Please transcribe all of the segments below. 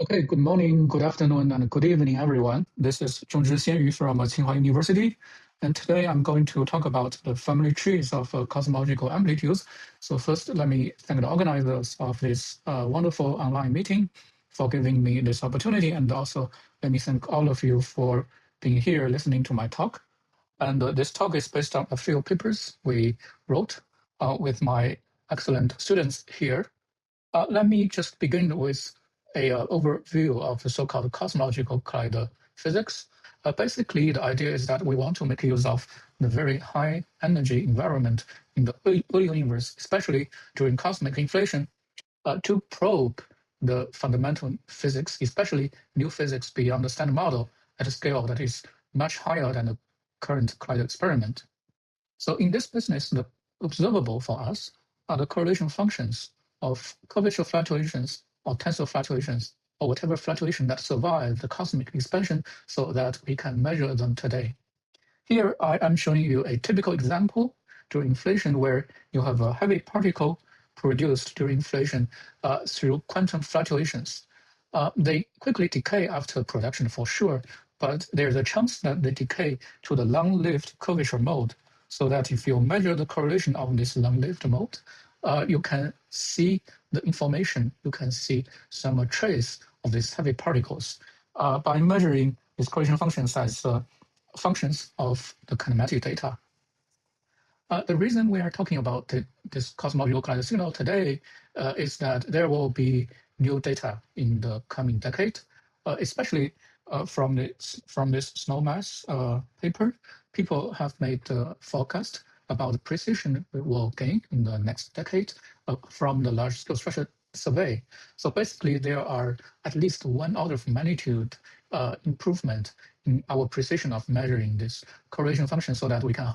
Okay, good morning, good afternoon, and good evening, everyone. This is Zhong-Zhi Xianyu from Tsinghua University, and today I'm going to talk about the family trees of cosmological amplitudes. So first, let me thank the organizers of this wonderful online meeting for giving me this opportunity, and also let me thank all of you for being here listening to my talk. And this talk is based on a few papers we wrote with my excellent students here. Let me just begin with a overview of the so-called cosmological collider physics. Basically, the idea is that we want to make use of the very high energy environment in the early universe, especially during cosmic inflation, to probe the fundamental physics, especially new physics beyond the standard model at a scale that is much higher than the current collider experiment. So in this business, the observable for us are the correlation functions of curvature fluctuations or tensor fluctuations or whatever fluctuation that survive the cosmic expansion so that we can measure them today. Here I am showing you a typical example during inflation where you have a heavy particle produced during inflation through quantum fluctuations. They quickly decay after production for sure, but there's a chance that they decay to the long-lived curvature mode, so that if you measure the correlation of this long-lived mode, you can see the information, you can see some trace of these heavy particles by measuring these correlation functions as functions of the kinematic data. The reason we are talking about this cosmological collider signal today is that there will be new data in the coming decade, especially from this snow mass paper. People have made a forecast about the precision we will gain in the next decade from the large-scale structure survey. So basically, there are at least one order of magnitude improvement in our precision of measuring this correlation function so that we can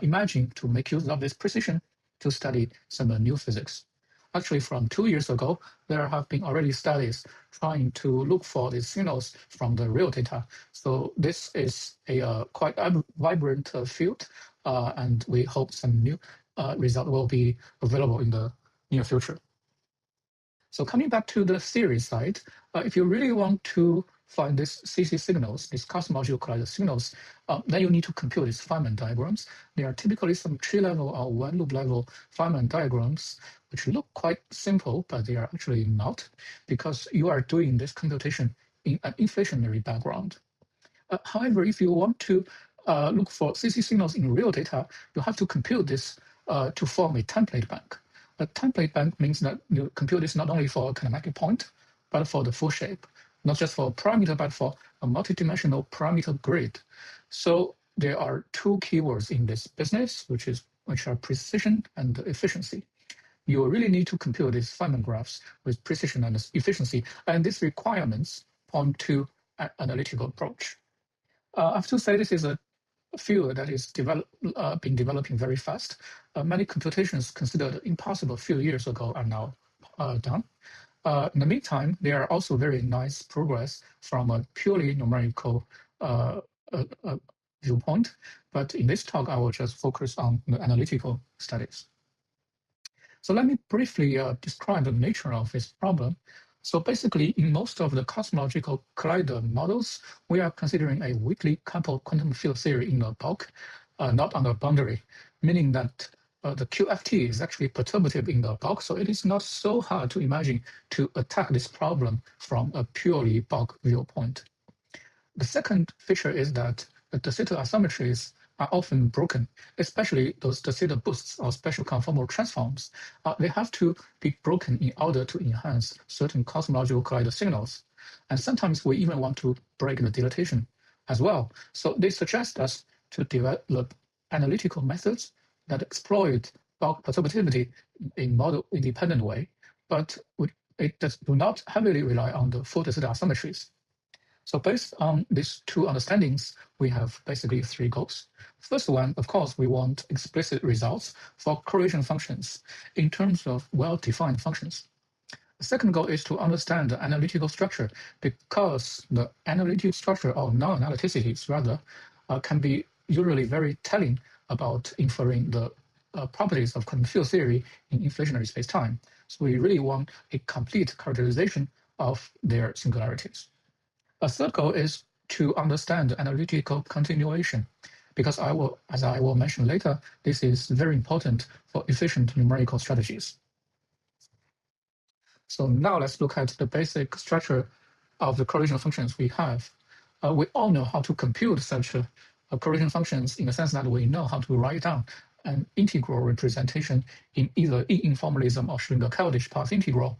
imagine to make use of this precision to study some new physics. Actually, from 2 years ago, there have been already studies trying to look for these signals from the real data. So this is a quite vibrant field, and we hope some new result will be available in the near future. So coming back to the theory side, if you really want to find these CC signals, these cosmological collider signals, then you need to compute these Feynman diagrams. They are typically some tree-level or one-loop level Feynman diagrams, which look quite simple, but they are actually not, because you are doing this computation in an inflationary background. However, if you want to look for CC signals in real data, you have to compute this to form a template bank. A template bank means that you compute this not only for a kinematic point, but for the full shape, not just for a parameter, but for a multidimensional parameter grid. So there are two keywords in this business, which are precision and efficiency. You really need to compute these Feynman graphs with precision and efficiency, and these requirements point to an analytical approach. I have to say this is a field that is been developing very fast. Many computations considered impossible a few years ago are now done. In the meantime, there are also very nice progress from a purely numerical viewpoint. But in this talk, I will just focus on the analytical studies. So let me briefly describe the nature of this problem. So basically, in most of the cosmological collider models, we are considering a weakly coupled quantum field theory in the bulk, not on the boundary, meaning that the QFT is actually perturbative in the bulk, so it is not so hard to imagine to attack this problem from a purely bulk viewpoint. The second feature is that the de Sitter asymmetries are often broken, especially those de Sitter boosts or special conformal transforms. They have to be broken in order to enhance certain cosmological collider signals. And sometimes we even want to break the dilatation as well. So they suggest us to develop analytical methods that exploit bulk perturbativity in model-independent way, but it does not heavily rely on the full de Sitter asymmetries. So based on these two understandings, we have basically three goals. First one, of course, we want explicit results for correlation functions in terms of well-defined functions. The second goal is to understand the analytical structure, because the analytic structure or non-analyticities rather can be usually very telling about inferring the properties of quantum field theory in inflationary space-time. So we really want a complete characterization of their singularities. A third goal is to understand analytical continuation, because as I will mention later, this is very important for efficient numerical strategies. So now let's look at the basic structure of the correlation functions we have. We all know how to compute such correlation functions in the sense that we know how to write down an integral representation in either E-informalism or Schrödinger-Keldysh path integral.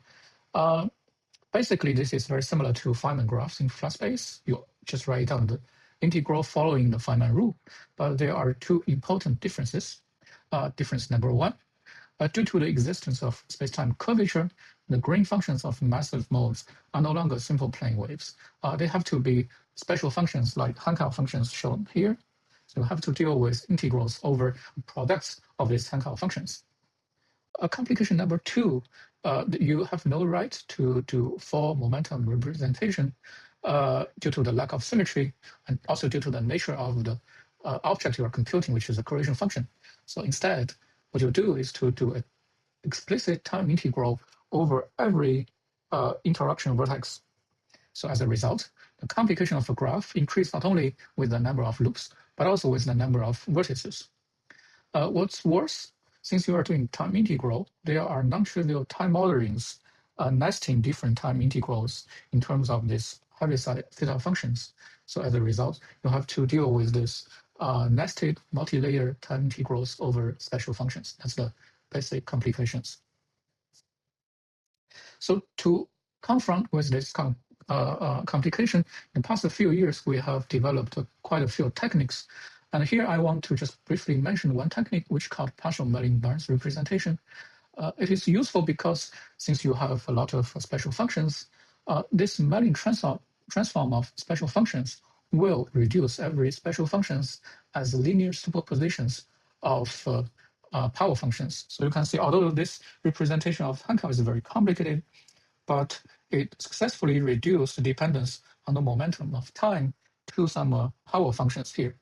Basically, this is very similar to Feynman graphs in flat space. You just write down the integral following the Feynman rule, but there are two important differences. Difference number one, due to the existence of space-time curvature, the green functions of massive modes are no longer simple plane waves. They have to be special functions like Hankel functions shown here. So you have to deal with integrals over products of these Hankel functions. Complication number two, you have no right to do full momentum representation due to the lack of symmetry and also due to the nature of the object you are computing, which is a correlation function. So instead, what you do is to do an explicit time integral over every interaction vertex. So as a result, the complication of a graph increases not only with the number of loops, but also with the number of vertices. What's worse, since you are doing time integral, there are non-trivial time orderings nesting different time integrals in terms of these Heaviside theta functions. So as a result, you have to deal with this nested multi-layer time integrals over special functions. That's the basic complications. So to confront with this complication, in the past few years, we have developed quite a few techniques. And here I want to just briefly mention one technique which called partial Mellin-Barnes representation. It is useful because since you have a lot of special functions, this Mellin transform of special functions will reduce every special functions as linear superpositions of power functions. So you can see, although this representation of Hankel is very complicated, but it successfully reduced the dependence on the momentum of time to some power functions here,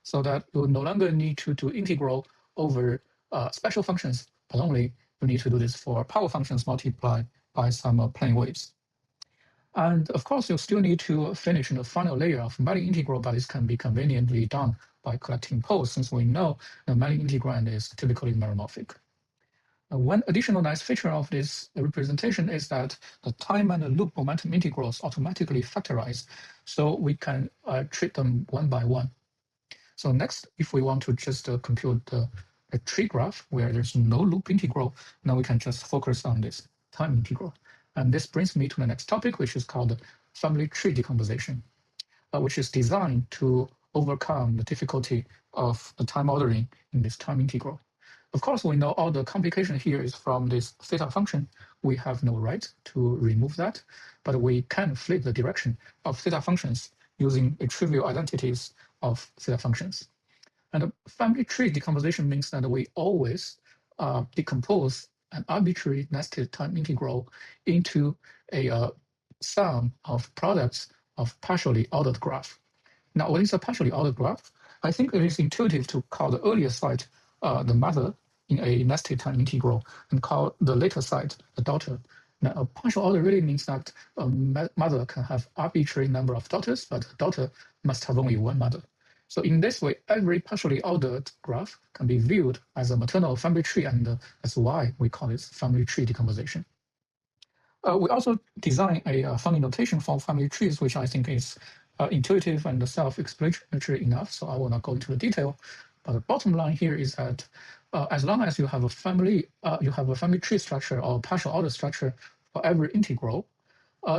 so that you no longer need to do integral over special functions, but only you need to do this for power functions multiplied by some plane waves. And of course, you still need to finish the final layer of Mellin integral, but this can be conveniently done by collecting poles, since we know the Mellin integrand is typically meromorphic. One additional nice feature of this representation is that the time and the loop momentum integrals automatically factorize, so we can treat them one by one. So next, if we want to just compute a tree graph where there's no loop integral, now we can just focus on this time integral. And this brings me to the next topic, which is called family tree decomposition, which is designed to overcome the difficulty of the time ordering in this time integral. Of course, we know all the complication here is from this theta function. We have no right to remove that, but we can flip the direction of theta functions using trivial identities of theta functions. And family tree decomposition means that we always decompose an arbitrary nested time integral into a sum of products of partially ordered graph. Now, what is a partially ordered graph? I think it is intuitive to call the earlier side the mother in a nested time integral and call the later side the daughter. Now, a partial order really means that a mother can have arbitrary number of daughters, but a daughter must have only one mother. So in this way, every partially ordered graph can be viewed as a maternal family tree, and that's why we call it family tree decomposition. We also design a funny notation for family trees, which I think is intuitive and self-explanatory enough, so I will not go into the detail. But the bottom line here is that as long as you have a family tree structure or partial order structure for every integral,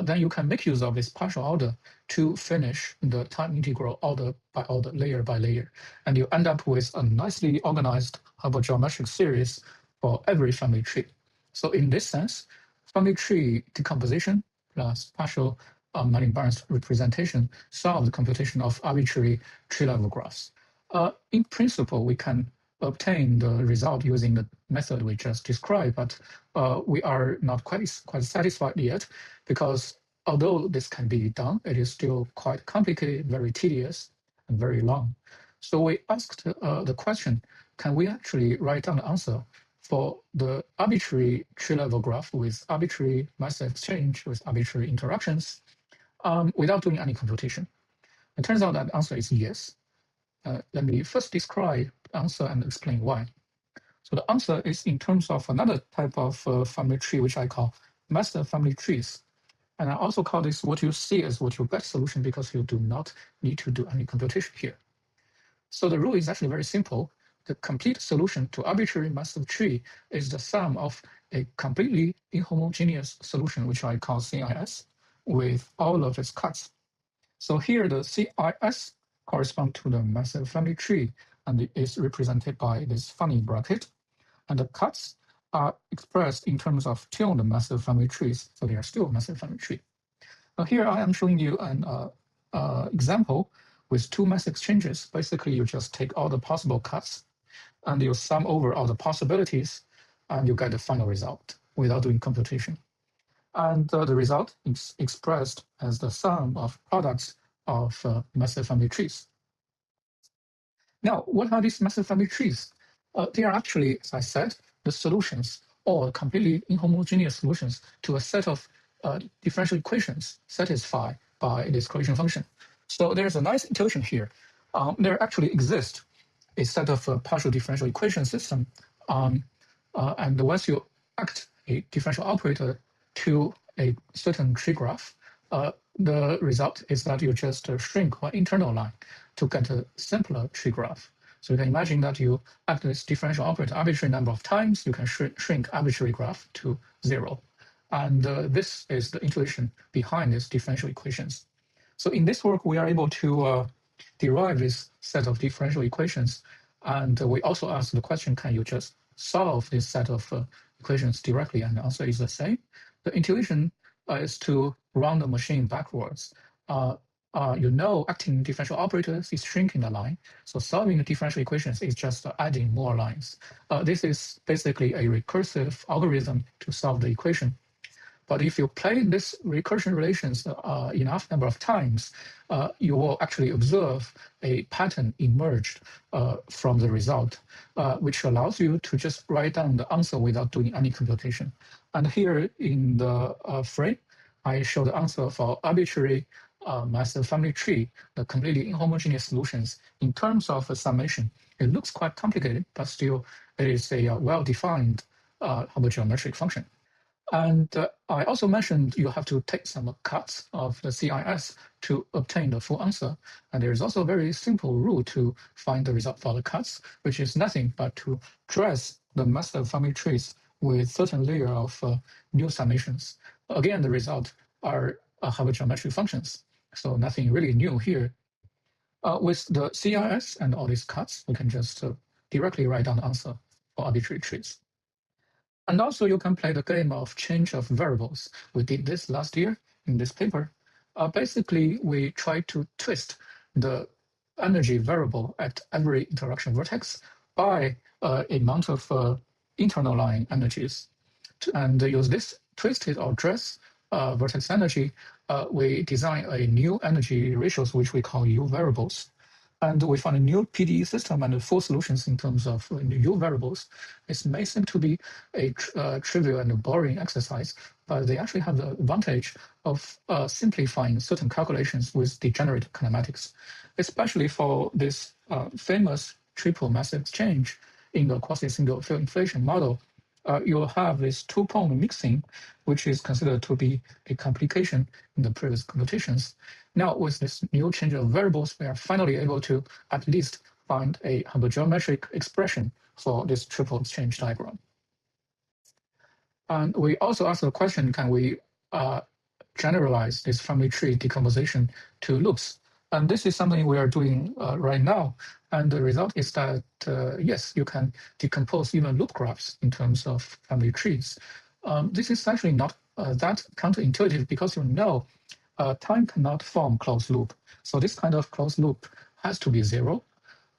then you can make use of this partial order to finish the time integral order by order, layer by layer. And you end up with a nicely organized hypergeometric series for every family tree. So in this sense, family tree decomposition plus partial Mellin-Barnes representation solve the computation of arbitrary tree-level graphs. In principle, we can obtain the result using the method we just described, but we are not quite satisfied yet, because although this can be done, it is still quite complicated, very tedious, and very long. So we asked the question, can we actually write down the answer for the arbitrary tree-level graph with arbitrary massive exchange with arbitrary interactions without doing any computation? It turns out that the answer is yes. Let me first describe the answer and explain why. So the answer is in terms of another type of family tree, which I call master family trees. And I also call this what you see as what you get solution because you do not need to do any computation here. So the rule is actually very simple. The complete solution to arbitrary massive tree is the sum of a completely inhomogeneous solution, which I call CIS, with all of its cuts. So here the CIS corresponds to the massive family tree, and it is represented by this funny bracket. And the cuts are expressed in terms of tuned massive family trees, so they are still massive family tree. Now here I am showing you an example with two mass exchanges. Basically, you just take all the possible cuts and you sum over all the possibilities, and you get the final result without doing computation. And the result is expressed as the sum of products of massive family trees. Now, what are these massive family trees? They are actually, as I said, the solutions or completely inhomogeneous solutions to a set of differential equations satisfied by this correlation function. So there's a nice intuition here. There actually exists a set of partial differential equation system, and once you act a differential operator to a certain tree graph, the result is that you just shrink one internal line to get a simpler tree graph. So you can imagine that you act this differential operator arbitrary number of times, you can shrink arbitrary graph to 0. And this is the intuition behind these differential equations. So in this work, we are able to derive this set of differential equations. And we also ask the question, can you just solve this set of equations directly? And the answer is the same. The intuition is to run the machine backwards. Acting differential operators is shrinking the line. So solving the differential equations is just adding more lines. This is basically a recursive algorithm to solve the equation. But if you play this recursion relations enough number of times, you will actually observe a pattern emerged from the result, which allows you to just write down the answer without doing any computation. And here in the frame, I show the answer for arbitrary massive family tree, the completely inhomogeneous solutions. In terms of a summation, it looks quite complicated, but still it is a well-defined hypergeometric function. And I also mentioned you have to take some cuts of the CIS to obtain the full answer. And there is also a very simple rule to find the result for the cuts, which is nothing but to dress the massive family trees with certain layer of new summations. Again, the result are hypergeometric functions. So nothing really new here. With the CIS and all these cuts, we can just directly write down the answer for arbitrary trees. And also you can play the game of change of variables. We did this last year in this paper. Basically, we try to twist the energy variable at every interaction vertex by amount of internal line energies. And use this twisted or dress vertex energy, we design a new energy ratios, which we call U variables. And we found a new PDE system and full solutions in terms of U variables. It may seem to be a trivial and boring exercise, but they actually have the advantage of simplifying certain calculations with degenerate kinematics, especially for this famous triple massive exchange in the quasi-single field inflation model. You'll have this two-pole mixing, which is considered to be a complication in the previous computations. Now, with this new change of variables, we are finally able to at least find a hypergeometric expression for this triple exchange diagram. And we also ask the question, can we generalize this family tree decomposition to loops? And this is something we are doing right now. And the result is that, yes, you can decompose even loop graphs in terms of family trees. This is actually not that counterintuitive because time cannot form closed loop. So this kind of closed loop has to be 0.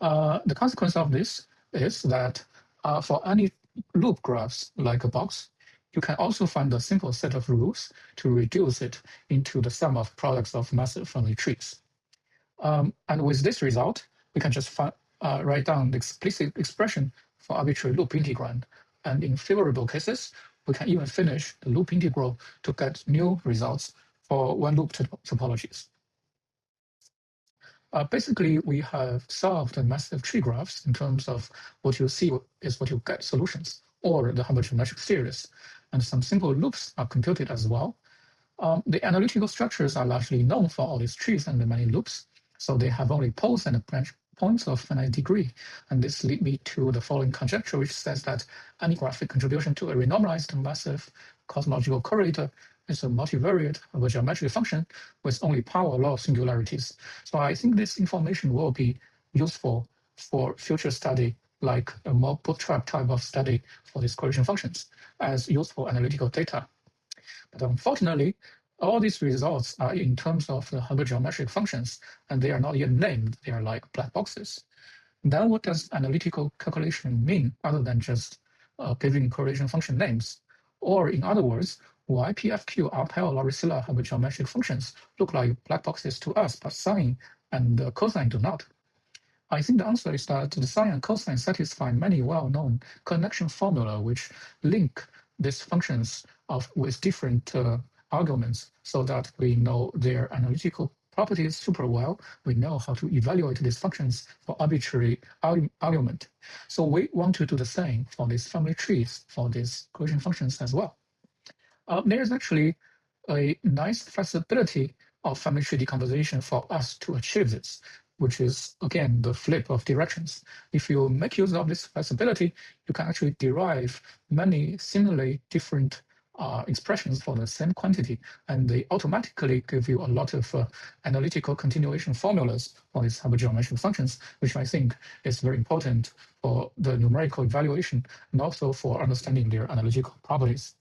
The consequence of this is that for any loop graphs like a box, you can also find a simple set of rules to reduce it into the sum of products of massive family trees. And with this result, we can just write down the explicit expression for arbitrary loop integrand And in favorable cases, we can even finish the loop integral to get new results for one-loop topologies. Basically, we have solved the massive tree graphs in terms of what you see is what you get solutions, or the hypergeometric series. And some simple loops are computed as well. The analytical structures are largely known for all these trees and the many loops. So they have only poles and branch points of finite degree. And this leads me to the following conjecture, which says that any graphic contribution to a renormalized massive cosmological correlator is a multivariate of a geometric function with only power law singularities. So I think this information will be useful for future study, like a more bootstrap type of study for these correlation functions as useful analytical data. But unfortunately, all these results are in terms of the hypergeometric functions, and they are not yet named. They are like black boxes. Then what does analytical calculation mean other than just giving correlation function names? Or in other words, why PFQ R-tail Lauricilla hypergeometric functions look like black boxes to us, but sine and cosine do not? I think the answer is that the sine and cosine satisfy many well-known connection formula which link these functions with different arguments so that we know their analytical properties super well. We know how to evaluate these functions for arbitrary argument. So we want to do the same for these family trees for these correlation functions as well. There's actually a nice flexibility of family tree decomposition for us to achieve this, which is, again, the flip of directions. If you make use of this flexibility, you can actually derive many similarly different expressions for the same quantity, and they automatically give you a lot of analytical continuation formulas for these hypergeometric functions, which I think is very important for the numerical evaluation and also for understanding their analytical properties.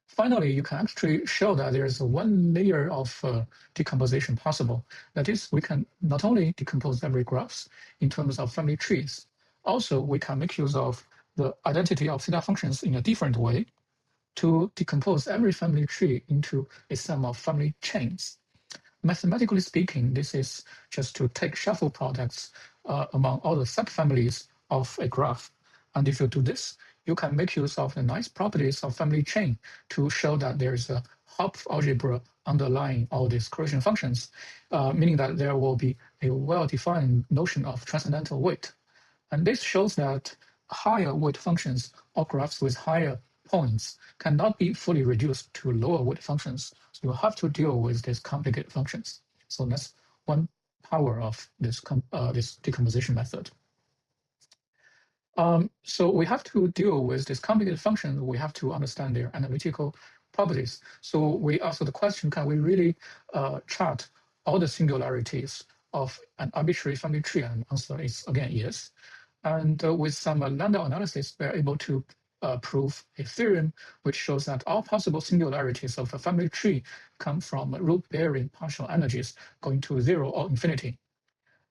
Finally, you can actually show that there's one layer of decomposition possible. That is, we can not only decompose every graphs in terms of family trees, also we can make use of the identity of theta functions in a different way to decompose every family tree into a sum of family chains. Mathematically speaking, this is just to take shuffle products among all the subfamilies of a graph. And if you do this, you can make use of the nice properties of family chain to show that there's a Hopf algebra underlying all these correlation functions, meaning that there will be a well-defined notion of transcendental weight. And this shows that higher weight functions or graphs with higher points cannot be fully reduced to lower weight functions. So you have to deal with these complicated functions. So that's one power of this decomposition method. So we have to deal with this complicated function. We have to understand their analytical properties. So we answer the question, can we really chart all the singularities of an arbitrary family tree? And the answer is, again, yes. And with some Landau analysis, we're able to prove a theorem which shows that all possible singularities of a family tree come from root-bearing partial energies going to 0 or infinity.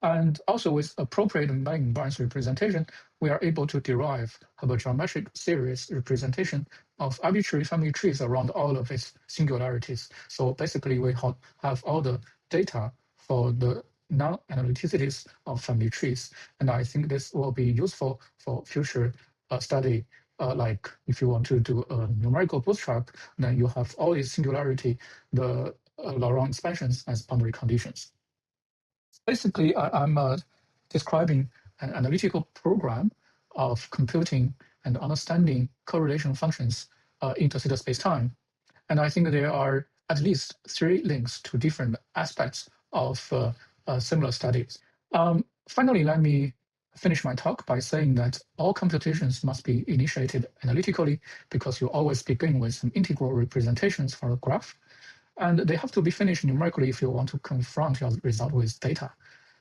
And also with appropriate Main-Barnes representation, we are able to derive hypergeometric series representation of arbitrary family trees around all of its singularities. So basically, we have all the data for the non-analyticities of family trees. And I think this will be useful for future study. Like if you want to do a numerical bootstrap, then you have all these singularity, the Laurent expansions as boundary conditions. Basically, I'm describing an analytical program of computing and understanding correlation functions into theta spacetime. And I think there are at least 3 links to different aspects of similar studies. Finally, let me finish my talk by saying that all computations must be initiated analytically because you always begin with some integral representations for a graph. And they have to be finished numerically if you want to confront your result with data.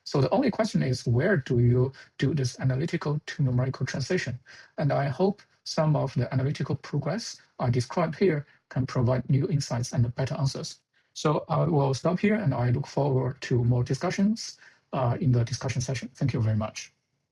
So the only question is, where do you do this analytical to numerical translation? And I hope some of the analytical progress I described here can provide new insights and better answers. So I will stop here, and I look forward to more discussions in the discussion session. Thank you very much.